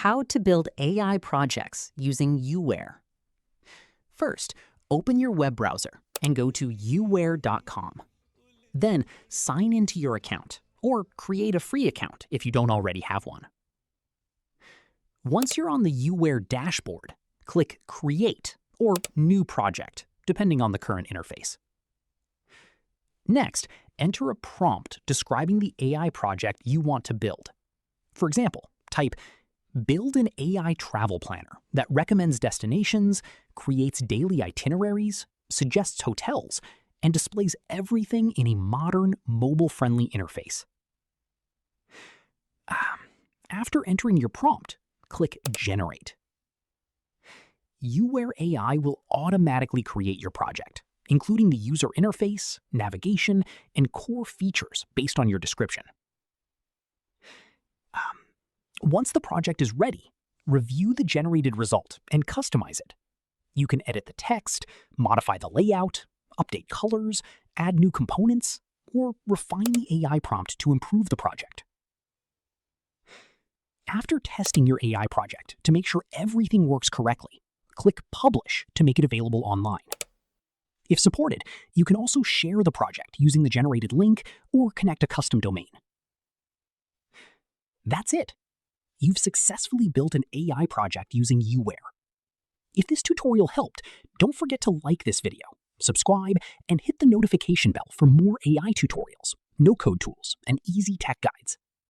How to build AI projects using YouWare. First, open your web browser and go to youware.com. Then sign into your account, or create a free account if you don't already have one. Once you're on the YouWare dashboard, click Create or New Project, depending on the current interface. Next, enter a prompt describing the AI project you want to build. For example, type, "Build an AI travel planner that recommends destinations, creates daily itineraries, suggests hotels, and displays everything in a modern, mobile-friendly interface." After entering your prompt, click Generate. YouWare AI will automatically create your project, including the user interface, navigation, and core features based on your description. Once the project is ready, review the generated result and customize it. You can edit the text, modify the layout, update colors, add new components, or refine the AI prompt to improve the project. After testing your AI project to make sure everything works correctly, click Publish to make it available online. If supported, you can also share the project using the generated link or connect a custom domain. That's it. You've successfully built an AI project using YouWare. If this tutorial helped, don't forget to like this video, subscribe, and hit the notification bell for more AI tutorials, no-code tools, and easy tech guides.